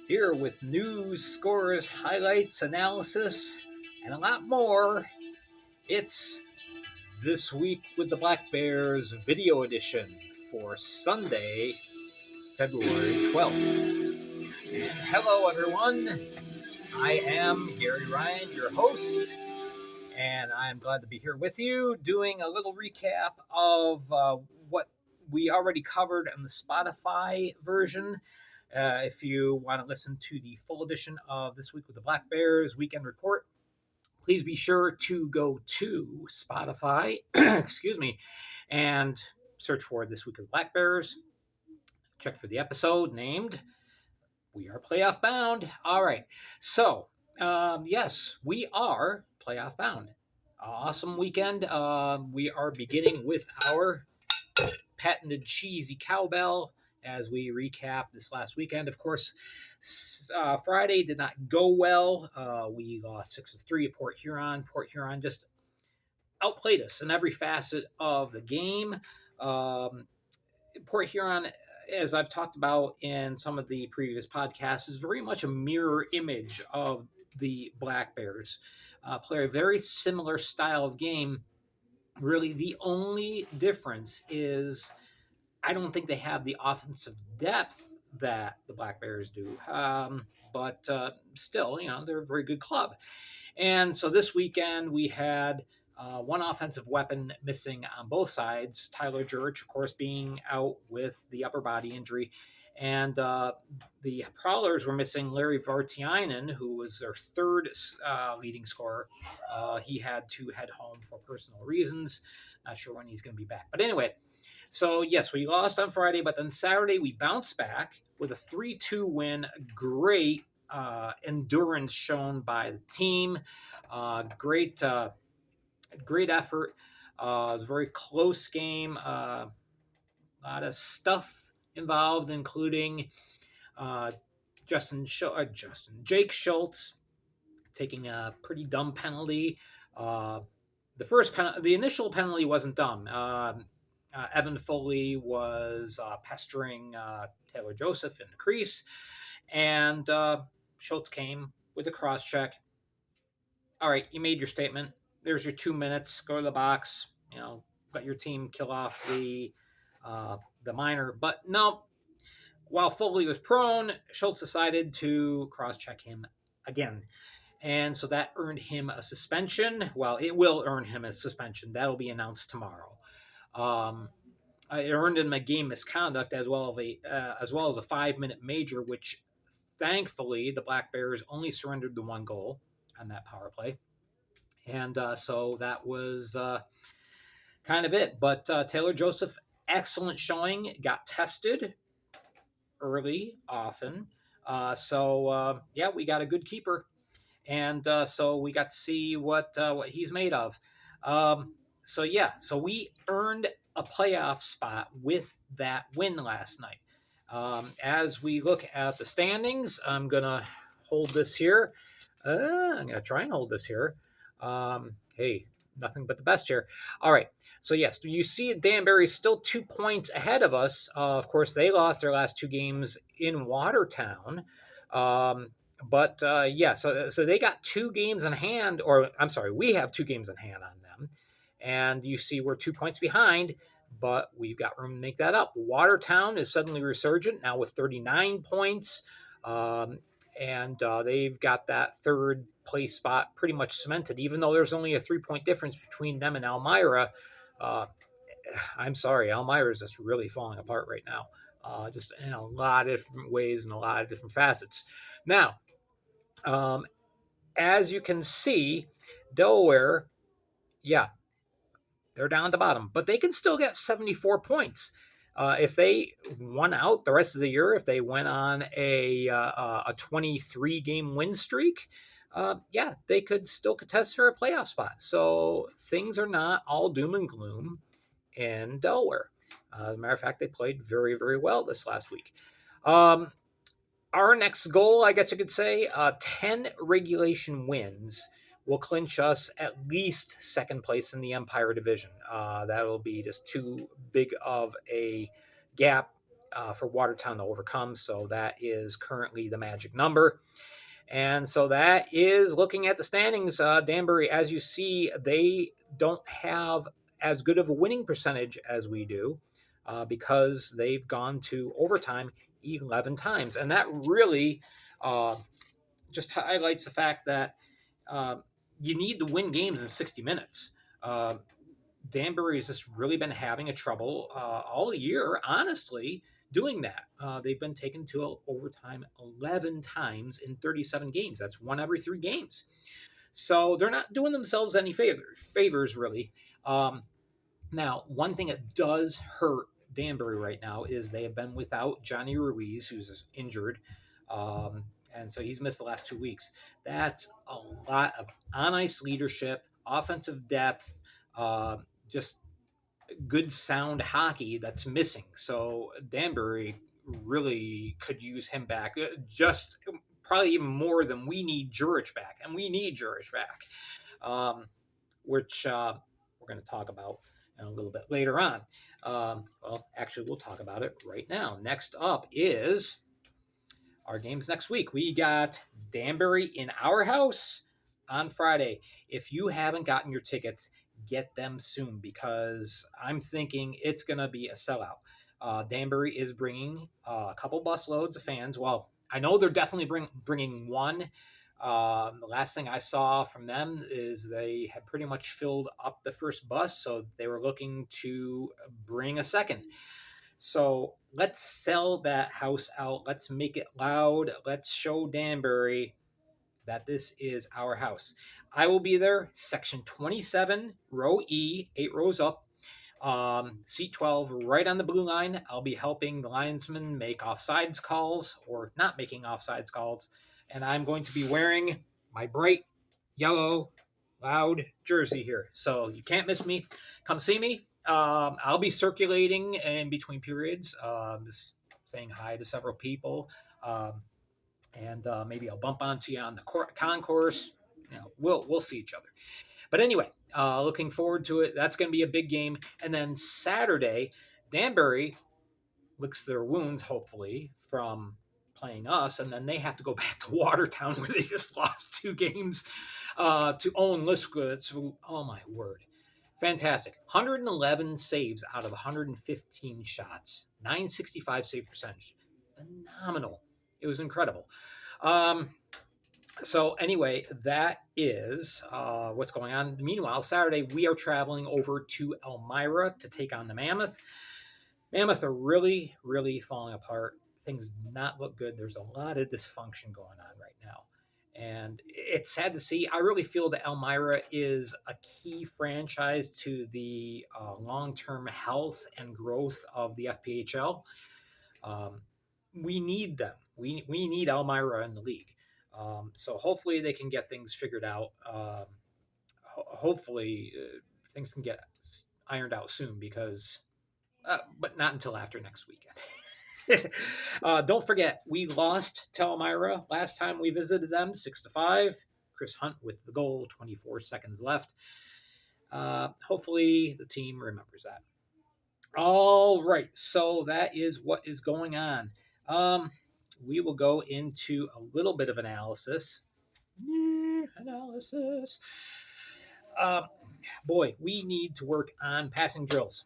here with news, scores, highlights, analysis, and a lot more. It's This Week with the Black Bears video edition for Sunday, February 12th. And hello, everyone. I am Gary Ryan, your host, and I am glad to be here with you doing a little recap of what we already covered in the Spotify version. If you want to listen to the full edition of This Week with the Black Bears Weekend Report, please be sure to go to Spotify, excuse me, and search for This Week with the Black Bears. Check for the episode named We Are Playoff Bound. All right. So, yes, we are playoff bound. Awesome weekend. We are beginning with our patented cheesy cowbell as we recap this last weekend. Of course, Friday did not go well. We lost 6-3 at Port Huron. Port Huron just outplayed us in every facet of the game. Port Huron, as I've talked about in some of the previous podcasts, is very much a mirror image of the Black Bears. Play a very similar style of game. Really, the only difference is I don't think they have the offensive depth that the Black Bears do. But still, they're a very good club. And so this weekend we had one offensive weapon missing on both sides. Tyler Jurich, of course, being out with the upper body injury. And the Prowlers were missing Larry Vartiainen, who was their third leading scorer. He had to head home for personal reasons. Not sure when he's going to be back. But anyway, so yes, we lost on Friday, but then Saturday we bounced back with a 3-2 win. Great endurance shown by the team. Great effort. It was a very close game. A lot of stuff involved, including Jake Schultz taking a pretty dumb penalty. The initial penalty wasn't dumb. Evan Foley was pestering Taylor Joseph in the crease, and Schultz came with a cross check. All right, you made your statement. There's your 2 minutes. Go to the box. Let your team kill off the minor. But no, while Foley was prone, Schultz decided to cross-check him again. And so that earned him a suspension. Well, it will earn him a suspension. That'll be announced tomorrow. It earned him a game misconduct as well as a 5-minute major, which thankfully the Black Bears only surrendered the one goal on that power play. And so that was kind of it. But Taylor Joseph, excellent showing, got tested early, often. We got a good keeper. And so we got to see what he's made of. So we earned a playoff spot with that win last night. As we look at the standings, I'm going to hold this here. I'm going to try and hold this here. Hey, nothing but the best here. All right. So, yes, you see Danbury still 2 points ahead of us. Of course, they lost their last 2 games in Watertown. So they got 2 games in hand, we have 2 games in hand on them. And you see we're 2 points behind, but we've got room to make that up. Watertown is suddenly resurgent now with 39 points. And they've got that third place spot pretty much cemented, even though there's only a 3-point difference between them and Elmira. I'm sorry, Elmira is just really falling apart right now, just in a lot of different ways and a lot of different facets. Now, as you can see, Delaware, they're down at the bottom, but they can still get 74 points. If they won out the rest of the year, if they went on a 23-game win streak, they could still contest for a playoff spot. So things are not all doom and gloom in Delaware. As a matter of fact, they played very, very well this last week. Our next goal, I guess you could say, 10 regulation wins will clinch us at least second place in the Empire Division. That'll be just too big of a gap for Watertown to overcome. So that is currently the magic number. And so that is looking at the standings. Danbury, as you see, they don't have as good of a winning percentage as we do because they've gone to overtime 11 times. And that really just highlights the fact that uh, you need to win games in 60 minutes. Danbury has just really been having a trouble all year, honestly, doing that. They've been taken to overtime 11 times in 37 games. That's one every 3 games. So they're not doing themselves any favors really. Now, one thing that does hurt Danbury right now is they have been without Johnny Ruiz, who's injured. And so he's missed the last 2 weeks. That's a lot of on ice leadership, offensive depth, just good sound hockey that's missing. So Danbury really could use him back, just probably even more than we need Jurich back, and we need Jurich back, which we're going to talk about a little bit later on. Well, actually, we'll talk about it right now. Next up is our games next week. We got Danbury in our house on Friday. If you haven't gotten your tickets, get them soon because I'm thinking it's going to be a sellout. Danbury is bringing a couple busloads of fans. Well, I know they're definitely bringing one. The last thing I saw from them is they had pretty much filled up the first bus, so they were looking to bring a second. So let's sell that house out. Let's make it loud. Let's show Danbury that this is our house. I will be there, section 27, row E, 8 rows up, seat 12, right on the blue line. I'll be helping the linesmen make offsides calls or not making offsides calls. And I'm going to be wearing my bright yellow, loud jersey here. So you can't miss me. Come see me. I'll be circulating in between periods, just saying hi to several people. And maybe I'll bump onto you on the concourse. We'll see each other. But anyway, looking forward to it. That's going to be a big game. And then Saturday, Danbury licks their wounds, hopefully, from playing us, and then they have to go back to Watertown where they just lost 2 games to Owen Liskowitz. Oh my word. Fantastic. 111 saves out of 115 shots. 965 save percentage. Phenomenal. It was incredible. So anyway, that is what's going on. Meanwhile, Saturday, we are traveling over to Elmira to take on the Mammoth. Mammoth are really, really falling apart. Things do not look good. There's a lot of dysfunction going on right now. And it's sad to see. I really feel that Elmira is a key franchise to the long-term health and growth of the FPHL. We need them. We need Elmira in the league. So hopefully they can get things figured out. Hopefully things can get ironed out soon because, but not until after next weekend. Don't forget, we lost to Elmira last time we visited them, 6-5. Chris Hunt with the goal, 24 seconds left. Hopefully the team remembers that. All right, so that is what is going on. We will go into a little bit of analysis. Boy, we need to work on passing drills.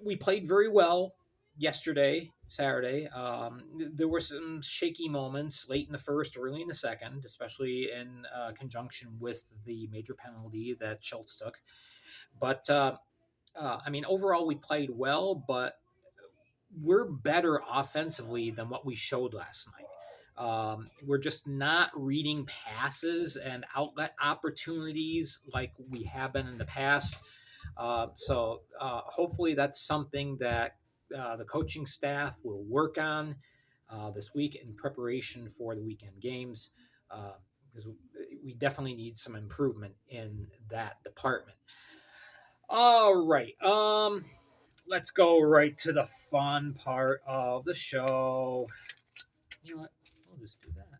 We played very well yesterday, Saturday. There were some shaky moments late in the first, early in the second, especially in conjunction with the major penalty that Schultz took. But I mean, overall, we played well, but we're better offensively than what we showed last night. We're just not reading passes and outlet opportunities like we have been in the past. So hopefully that's something that the coaching staff will work on this week in preparation for the weekend games, because we definitely need some improvement in that department. All right. Let's go right to the fun part of the show. You know what? We'll just do that.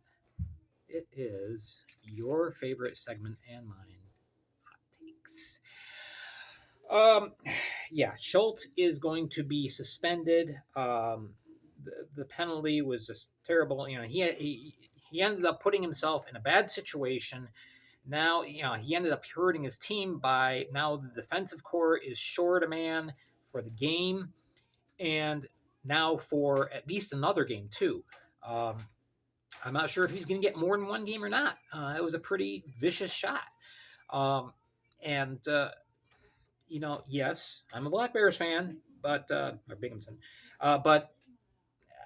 It is your favorite segment and mine, hot takes. Um, yeah, Schultz is going to be suspended. The penalty was just terrible. He ended up putting himself in a bad situation. Now, he ended up hurting his team by now the defensive core is short a man for the game, and now for at least another game too. Um, I'm not sure if he's going to get more than one game or not. It was a pretty vicious shot. Um, and yes, I'm a Black Bears fan, but or Binghamton, but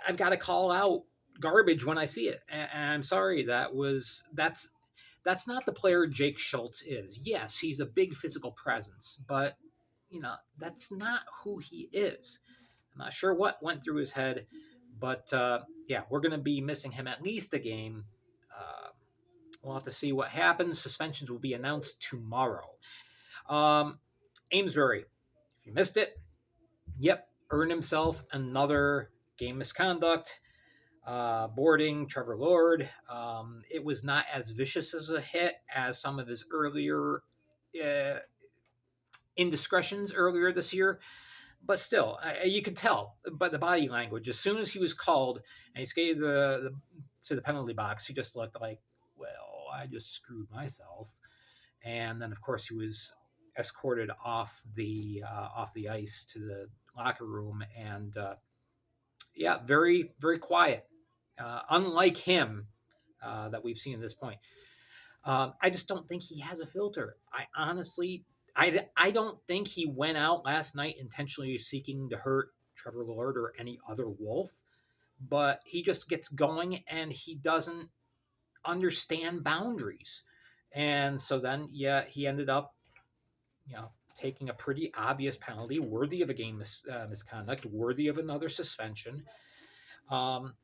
I've got to call out garbage when I see it. And I'm sorry, that's not the player Jake Schultz is. Yes, he's a big physical presence, but that's not who he is. I'm not sure what went through his head, but yeah, we're going to be missing him at least a game. Uh, we'll have to see what happens. Suspensions will be announced tomorrow. Amesbury, if you missed it, yep, earned himself another game misconduct. Boarding Trevor Lord. It was not as vicious as a hit as some of his earlier uh, indiscretions earlier this year, but still, you could tell by the body language. As soon as he was called and he skated to the penalty box, he just looked like, well, I just screwed myself. And then, of course, he was escorted off the ice to the locker room, and yeah, very very quiet, unlike him that we've seen at this point. I just don't think he has a filter. I honestly, I don't think he went out last night intentionally seeking to hurt Trevor Lord or any other Wolf, but he just gets going and he doesn't understand boundaries. And so then, yeah, he ended up, taking a pretty obvious penalty worthy of a game misconduct, worthy of another suspension. Um,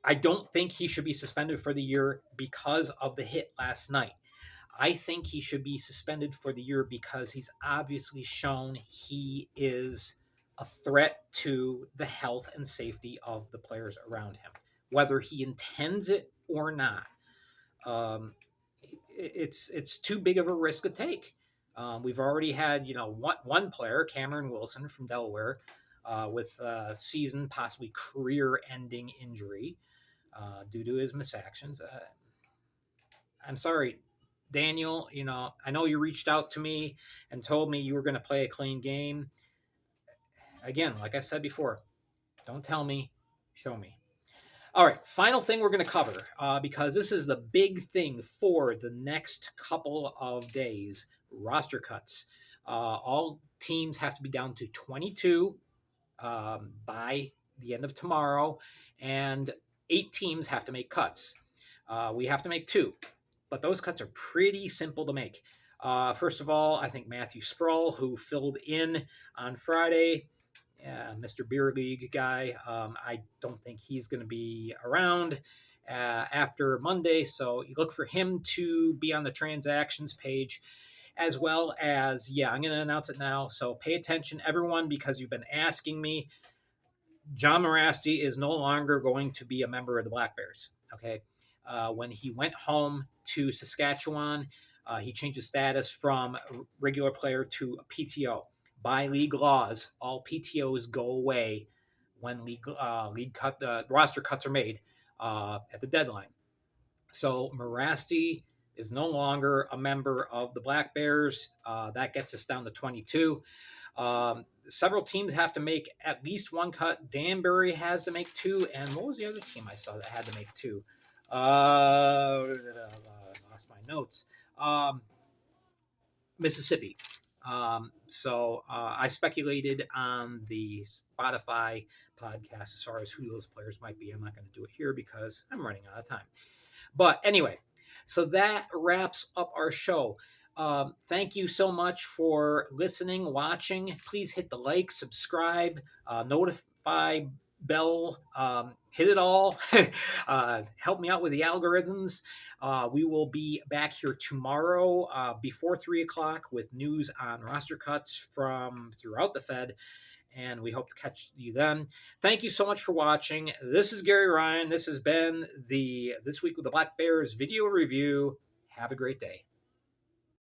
I don't think he should be suspended for the year because of the hit last night. I think he should be suspended for the year because he's obviously shown he is a threat to the health and safety of the players around him, whether he intends it or not. Um, it's too big of a risk to take. We've already had one player, Cameron Wilson from Delaware, with a season, possibly career-ending injury due to his misactions. I'm sorry, Daniel. I know you reached out to me and told me you were going to play a clean game. Again, like I said before, don't tell me, show me. All right, final thing we're going to cover, because this is the big thing for the next couple of days, roster cuts. All teams have to be down to 22 by the end of tomorrow, and 8 teams have to make cuts. We have to make 2, but those cuts are pretty simple to make. First of all, I think Matthew Sproul, who filled in on Friday, Mr. Beer League guy, I don't think he's going to be around after Monday, so you look for him to be on the transactions page, as well as, I'm going to announce it now, so pay attention, everyone, because you've been asking me. John Mirasty is no longer going to be a member of the Black Bears, okay? When he went home to Saskatchewan, he changed his status from regular player to a PTO. By league laws, all PTOs go away when roster cuts are made at the deadline. So Mirasty is no longer a member of the Black Bears. That gets us down to 22. Several teams have to make at least one cut. Danbury has to make 2. And what was the other team I saw that had to make 2? Lost my notes. Mississippi. So I speculated on the Spotify podcast as far as who those players might be. I'm not going to do it here because I'm running out of time. But anyway, so that wraps up our show. Thank you so much for listening, watching. Please hit the like, subscribe, notify bell, hit it all. Help me out with the algorithms. We will be back here tomorrow before 3 o'clock with news on roster cuts from throughout the Fed. And we hope to catch you then. Thank you so much for watching. This is Gary Ryan. This has been the This Week with the Black Bears video review. Have a great day.